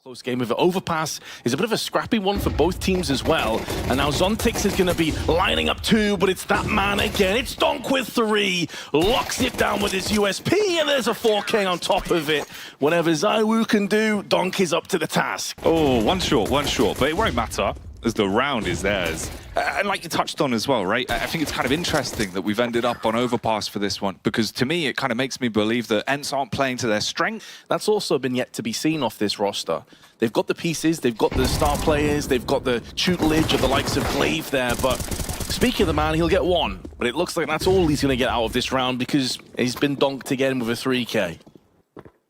Close game of it. Overpass is a bit of a scrappy one for both teams as well. And now Zontix is going to be lining up two, but it's that man again. It's DONK with three. Locks it down with his USP, and there's a 4K on top of it. Whatever Zywoo can do, DONK is up to the task. Oh, one short, but it won't matter as the round is theirs. And like you touched on as well, right? I think it's kind of interesting that we've ended up on Overpass for this one, because to me, it kind of makes me believe that ENCE aren't playing to their strength. That's also been yet to be seen off this roster. They've got the pieces, they've got the star players, they've got the tutelage of the likes of Glaive there, but speaking of the man, he'll get one. But it looks like that's all he's going to get out of this round, because he's been donked again with a 3K.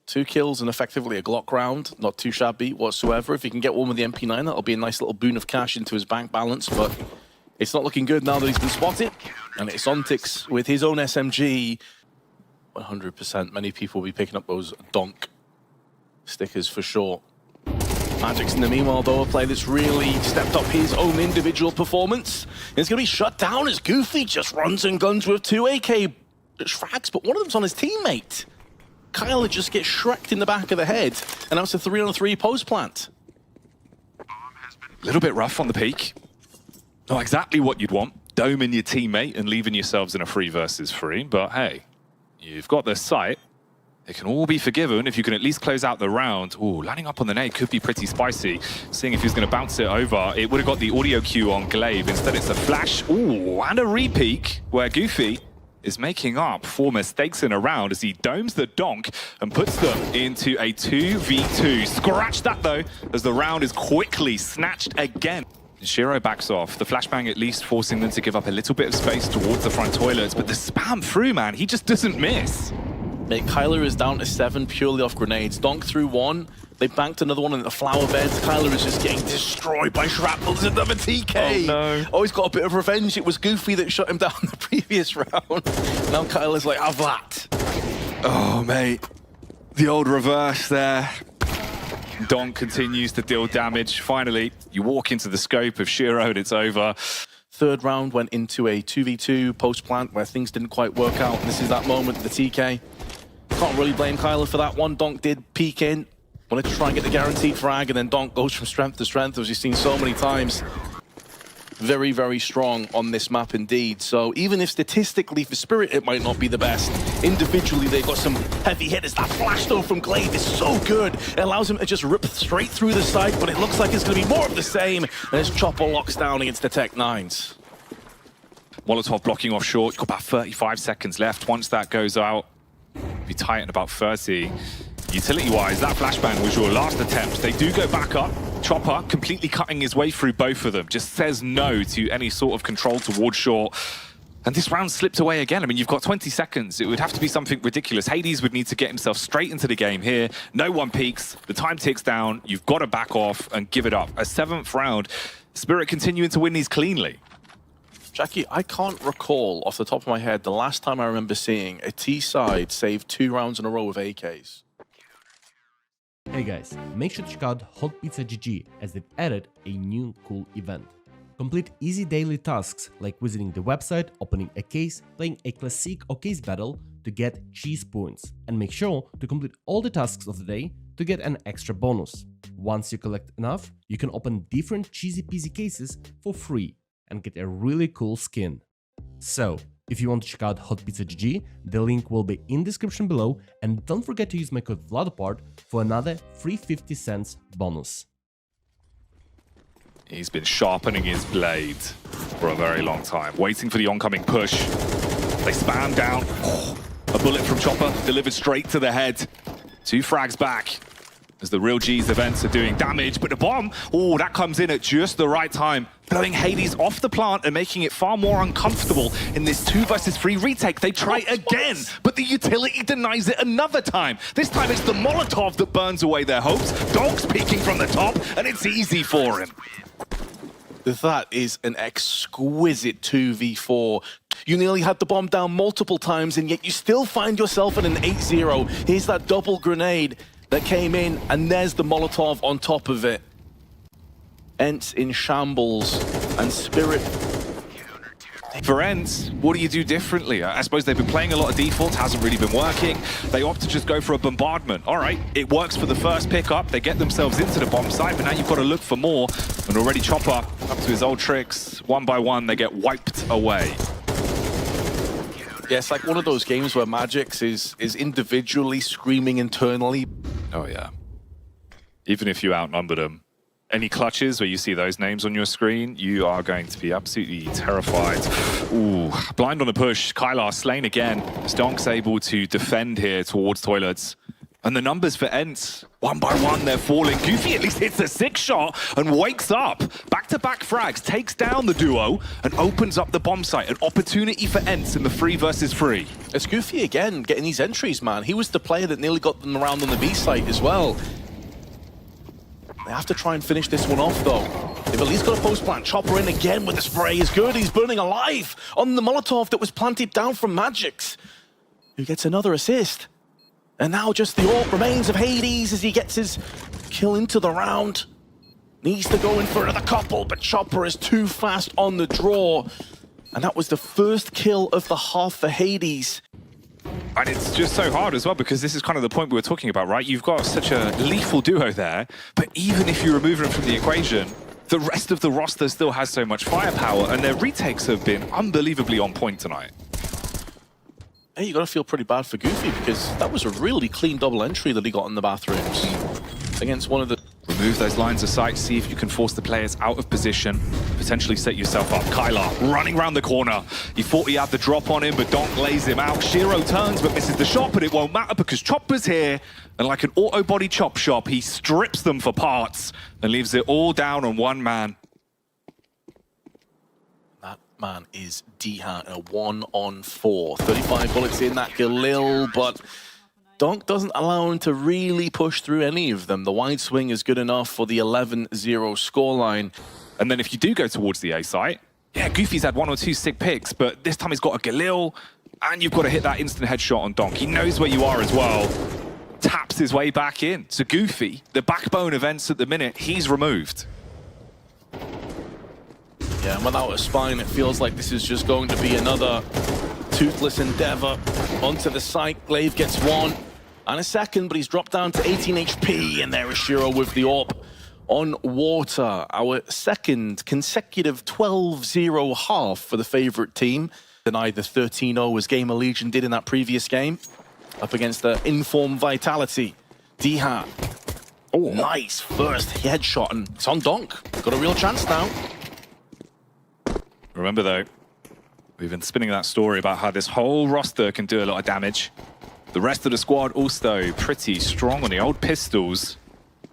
2 kills and effectively a Glock round. Not too shabby whatsoever. If he can get one with the MP9, that'll be a nice little boon of cash into his bank balance, but it's not looking good now that he's been spotted. And it's Zontix with his own SMG. 100% many people will be picking up those DONK stickers for sure. Magic's in the meanwhile, though, a player that's really stepped up his own individual performance. And it's going to be shut down as Goofy just runs and guns with 2 AK frags, but one of them's on his teammate. Kyler just gets shreked in the back of the head, and that's a 3-on-3 post plant. A little bit rough on the peak. Not exactly what you'd want. Doming your teammate and leaving yourselves in a 3 versus 3, but hey, you've got the sight. It can all be forgiven if you can at least close out the round. Ooh, landing up on the nade could be pretty spicy. Seeing if he's going to bounce it over, it would have got the audio cue on Glaive. Instead, it's a flash. Ooh, and a re-peek where Goofy is making up for mistakes in a round as he domes the DONK and puts them into a 2v2. Scratch that, though, as the round is quickly snatched again. Shiro backs off, the flashbang at least forcing them to give up a little bit of space towards the front toilets, but the spam through, man, he just doesn't miss. Mate, Kyler is down to 7 purely off grenades. DONK threw one. They banked another one in the flower beds. Kyler is just getting destroyed by shrapnel. There's another TK. Oh, no. Oh, he's got a bit of revenge. It was Goofy that shut him down the previous round. Now Kyler's like, have that. Oh, mate. The old reverse there. DONK continues to deal damage. Finally, you walk into the scope of Shiro and it's over. Third round went into a 2v2 post-plant where things didn't quite work out. This is that moment, the TK. Can't really blame Kyler for that one. DONK did peek in. Wanted to try and get the guaranteed frag, and then DONK goes from strength to strength, as you've seen so many times. Very, very strong on this map indeed. So even if statistically for Spirit it might not be the best, individually they've got some heavy hitters. That flash though from Glaive is so good. It allows him to just rip straight through the site, but it looks like it's going to be more of the same. And his chopper locks down against the Tech 9s. Molotov blocking off short. You've got about 35 seconds left. Once that goes out, be tight in about 30. Utility-wise, that flashbang was your last attempt. They do go back up. Chopper completely cutting his way through both of them. Just says no to any sort of control towards short. And this round slipped away again. I mean, you've got 20 seconds. It would have to be something ridiculous. Hades would need to get himself straight into the game here. No one peeks. The time ticks down. You've got to back off and give it up. A 7th round. Spirit continuing to win these cleanly. Jackie, I can't recall off the top of my head the last time I remember seeing a T-side save 2 rounds in a row with AKs. Hey guys, make sure to check out Hot Pizza GG as they've added a new cool event. Complete easy daily tasks like visiting the website, opening a case, playing a classic or case battle to get cheese points, and make sure to complete all the tasks of the day to get an extra bonus. Once you collect enough, you can open different cheesy peasy cases for free and get a really cool skin. So, if you want to check out Hot Pizza GG, the link will be in the description below, and don't forget to use my code VLADOPART for another free 50 cents bonus. He's been sharpening his blade for a very long time, waiting for the oncoming push. They spam down. Oh, a bullet from Chopper delivered straight to the head. 2 frags back as the real G's events are doing damage, but the bomb, oh, that comes in at just the right time, blowing Hades off the plant and making it far more uncomfortable in this 2 versus 3 retake. They try again, but the utility denies it another time. This time it's the Molotov that burns away their hopes. DONK's peeking from the top, and it's easy for him. That is an exquisite 2v4. You nearly had the bomb down multiple times, and yet you still find yourself in an 8-0. Here's that double grenade that came in, and there's the Molotov on top of it. ENCE in shambles, and Spirit, For ENCE, what do you do differently? I suppose they've been playing a lot of default, hasn't really been working. They opt to just go for a bombardment. All right, it works for the first pickup. They get themselves into the bomb site, but now you've got to look for more. And already Chopper, up to his old tricks, one by one, they get wiped away. Yeah, it's like one of those games where Magix is individually screaming internally. Oh, yeah. Even if you outnumber them, any clutches where you see those names on your screen, you are going to be absolutely terrified. Ooh, blind on the push. Kylar slain again. Donk's able to defend here towards toilets. And the numbers for ENCE, one by one, they're falling. Goofy at least hits a 6 shot and wakes up. Back-to-back frags, takes down the duo and opens up the bomb site. An opportunity for ENCE in the 3 versus 3. It's Goofy again, getting these entries, man. He was the player that nearly got them around on the B site as well. They have to try and finish this one off, though. They've at least got a post-plant. Chopper in again with the spray is good. He's burning alive on the Molotov that was planted down from Magix, who gets another assist. And now just the AWP remains of Hades as he gets his kill into the round. Needs to go in for another couple, but Chopper is too fast on the draw. And that was the first kill of the half for Hades. And it's just so hard as well, because this is kind of the point we were talking about, right? You've got such a lethal duo there, but even if you remove them from the equation, the rest of the roster still has so much firepower, and their retakes have been unbelievably on point tonight. Hey, you got to feel pretty bad for Goofy, because that was a really clean double entry that he got in the bathrooms against one of the... Remove those lines of sight, see if you can force the players out of position, potentially set yourself up. Kylar running around the corner. He thought he had the drop on him, but Donk lays him out. Shiro turns but misses the shot, but it won't matter because Chopper's here. And like an auto body chop shop, he strips them for parts and leaves it all down on one man. That man is D-Hat in a 1-on-4. 35 bullets in that Galil, but Donk doesn't allow him to really push through any of them. The wide swing is good enough for the 11-0 scoreline. And then if you do go towards the A site, yeah, Goofy's had 1 or 2 sick picks, but this time he's got a Galil, and you've got to hit that instant headshot on Donk. He knows where you are as well. Taps his way back in. So Goofy, the backbone of ENCE at the minute, he's removed. Yeah, and without a spine, it feels like this is just going to be another toothless endeavor. Onto the site, Glaive gets 1 and a second, but he's dropped down to 18 HP, and there is Shiro with the AWP on water. Our second consecutive 12-0 half for the favorite team. Denied the 13-0 as Gamer Legion did in that previous game. Up against the Inform Vitality. D-Hat. Oh, nice first headshot, and it's on Donk. Got a real chance now. Remember though, we've been spinning that story about how this whole roster can do a lot of damage. The rest of the squad also pretty strong on the old pistols.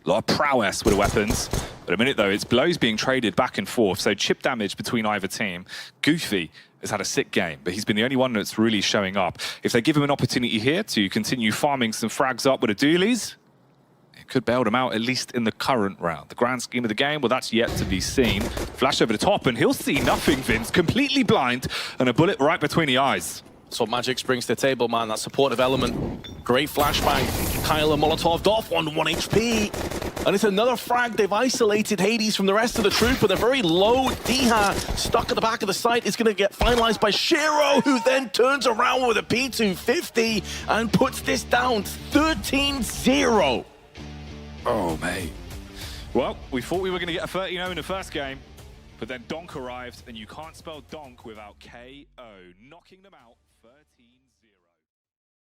A lot of prowess with the weapons. But at a minute though, it's blows being traded back and forth. So chip damage between either team. Goofy has had a sick game, but he's been the only one that's really showing up. If they give him an opportunity here to continue farming some frags up with the dualies, it could bail them out, at least in the current round. The grand scheme of the game, well, that's yet to be seen. Flash over the top, and he'll see nothing, Vince. Completely blind, and a bullet right between the eyes. That's what Magix brings to the table, man. That supportive element. Great flashbang. Kyler Molotov'd off on 1 HP. And it's another frag. They've isolated Hades from the rest of the troop with a very low D-Hat stuck at the back of the site. Is going to get finalized by Shiro, who then turns around with a P250 and puts this down 13-0. Oh, mate. Well, we thought we were going to get a 30-0 in the first game, but then Donk arrived, and you can't spell Donk without K-O, knocking them out 30.